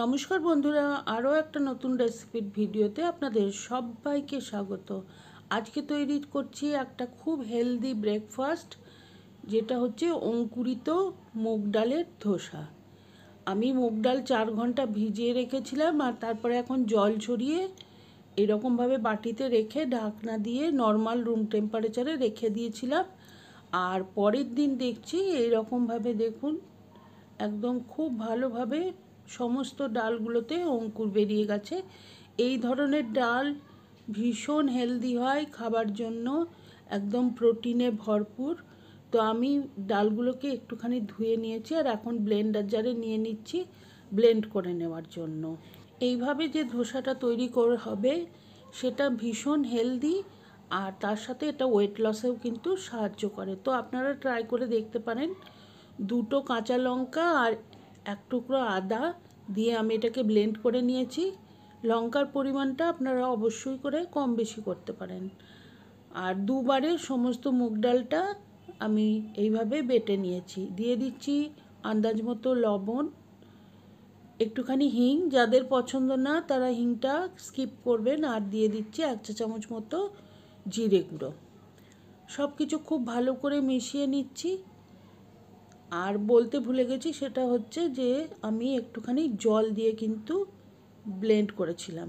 নমস্কার বন্ধুরা, আরও একটা নতুন রেসিপির ভিডিওতে আপনাদের সবাইকে স্বাগত। আজকে তৈরি করছি একটা খুব হেলদি ব্রেকফাস্ট, যেটা হচ্ছে অঙ্কুরিত মুগ ডালের ধোসা। আমি মুগ ডাল 4 ঘন্টা ভিজিয়ে রেখেছিলাম, আর তারপরে এখন জল ছড়িয়ে এরকমভাবে বাটিতে রেখে ঢাকনা দিয়ে নর্মাল রুম টেম্পারেচারে রেখে দিয়েছিলাম। আর পরের দিন দেখছি এইরকমভাবে, দেখুন, একদম খুব ভালোভাবে সমস্ত ডালগুলোতে অঙ্কুর বেরিয়ে গেছে। এই ধরনের ডাল ভীষণ হেলদি হয় খাবার জন্য, একদম প্রোটিনে ভরপুর। তো আমি ডালগুলোকে একটুখানি ধুয়ে নিয়েছি, আর এখন ব্লেন্ডার জারে নিয়ে নিচ্ছি ব্লেন্ড করে নেওয়ার জন্য। এইভাবে যে ধোসাটা তৈরি করে হবে সেটা ভীষণ হেলদি, আর তার সাথে এটা ওয়েট লসেও কিন্তু সাহায্য করে। তো আপনারা ট্রাই করে দেখতে পারেন। 2টো কাঁচা লঙ্কা আর 1 টুকরো আদা দিয়ে আমি এটাকে ব্লেন্ড করে নিয়েছি। লঙ্কার পরিমাণটা আপনারা অবশ্যই করে কম বেশি করতে পারেন। আর দুবারে সমস্ত মুগ ডালটা আমি এইভাবে বেটে নিয়েছি। দিয়ে দিচ্ছি আন্দাজ মতো লবণ, একটুখানি হিং, যাদের পছন্দ না তারা হিংটা স্কিপ করবেন, আর দিয়ে দিচ্ছি 1 চা চামচ মতো জিরে গুঁড়ো। সব কিছু খুব ভালো করে মিশিয়ে নিচ্ছি। আর বলতে ভুলে গেছি, সেটা হচ্ছে যে আমি একটুখানি জল দিয়ে কিন্তু ব্লেন্ড করেছিলাম।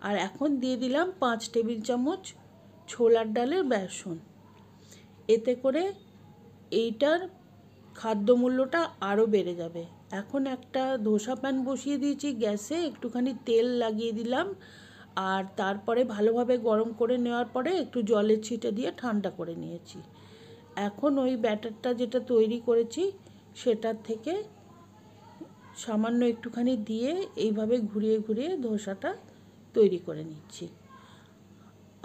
আর এখন দিয়ে দিলাম 5 টেবিল চামচ ছোলার ডালের বেসন। এতে করে এইটার খাদ্যমূল্যটা আরও বেড়ে যাবে। এখন একটা ধোসা প্যান বসিয়ে দিয়েছি গ্যাসে, একটুখানি তেল লাগিয়ে দিলাম, আর তারপরে ভালোভাবে গরম করে নেওয়ার পরে একটু জলের ছিটে দিয়ে ঠান্ডা করে নিয়েছি। এখন ওই ব্যাটারটা যেটা তৈরি করেছি সেটার থেকে সামান্য একটুখানি দিয়ে এইভাবে ঘুরিয়ে ঘুরিয়ে ধোসাটা তৈরি করে নিচ্ছি।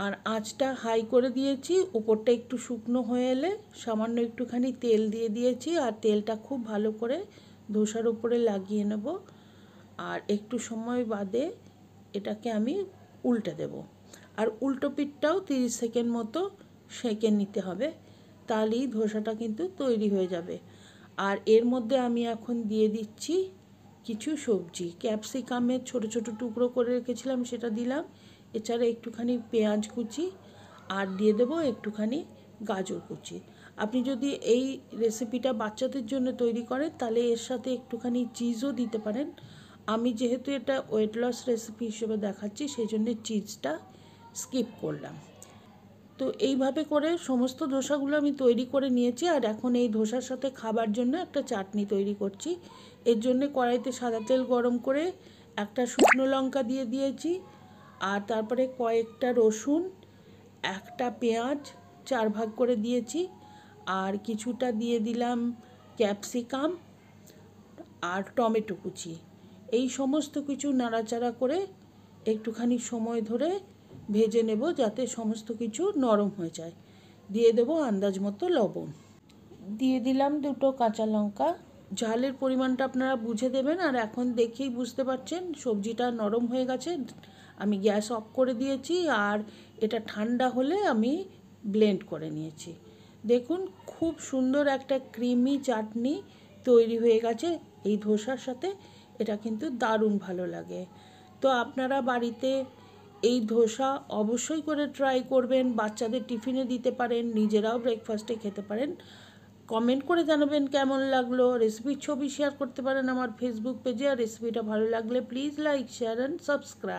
আর আঁচটা হাই করে দিয়েছি। উপরটা একটু শুকনো হয়ে এলে সামান্য একটুখানি তেল দিয়ে দিয়েছি, আর তেলটা খুব ভালো করে ধোসার উপরে লাগিয়ে নেব। আর একটু সময় বাদে এটাকে আমি উল্টে দেব, আর উল্টো পিঠটাও 30 সেকেন্ড মতো সেঁকে নিতে হবে, তাহলেই ধোসাটা কিন্তু তৈরি হয়ে যাবে। আর এর মধ্যে আমি এখন দিয়ে দিচ্ছি কিছু সবজি। ক্যাপসিকামের ছোট ছোট টুকরো করে রেখেছিলাম, সেটা দিলাম। এছাড়া একটুখানি পেঁয়াজ কুচি, আর দিয়ে দেবো একটুখানি গাজর কুচি। আপনি যদি এই রেসিপিটা বাচ্চাদের জন্য তৈরি করেন তাহলে এর সাথে একটুখানি চিজও দিতে পারেন। আমি যেহেতু এটা ওয়েট লস রেসিপি হিসেবে দেখাচ্ছি, সেই জন্য চিজটা স্কিপ করলাম। তো এইভাবে করে সমস্ত ধোসাগুলো আমি তৈরি করে নিয়েছি। আর এখন এই ধোসার সাথে খাবার জন্য একটা চাটনি তৈরি করছি। এর জন্য কড়াইতে সাদা তেল গরম করে একটা শুকনো লঙ্কা দিয়ে দিয়েছি, আর তারপরে কয়েকটা রসুন, একটা পেঁয়াজ 4 ভাগ করে দিয়েছি, আর কিছুটা দিয়ে দিলাম ক্যাপসিকাম আর টমেটো কুচি। এই সমস্ত কিছু নাড়াচাড়া করে একটুখানি সময় ধরে ভেজে নেব, যাতে সমস্ত কিছু নরম হয়ে যায়। দিয়ে দেবো আন্দাজ মতো লবণ, দিয়ে দিলাম 2টো কাঁচা লঙ্কা। ঝালের পরিমাণটা আপনারা বুঝে দেবেন। আর এখন দেখেই বুঝতে পারছেন সবজিটা নরম হয়ে গেছে। আমি গ্যাস অফ করে দিয়েছি, আর এটা ঠান্ডা হলে আমি ব্লেন্ড করে নিয়েছি। দেখুন, খুব সুন্দর একটা ক্রিমি চাটনি তৈরি হয়ে গেছে। এই ধোসার সাথে এটা কিন্তু দারুণ ভালো লাগে। তো আপনারা বাড়িতে এই ধোসা অবশ্যই করে ট্রাই করবেন। বাচ্চাদের টিফিনে দিতে পারেন, নিজেরাও ব্রেকফাস্টে খেতে পারেন। কমেন্ট করে জানাবেন কেমন লাগলো। রেসিপির ছবি শেয়ার করতে পারেন আমার ফেসবুক পেজে। আর রেসিপিটা ভালো লাগলে please like, share and subscribe.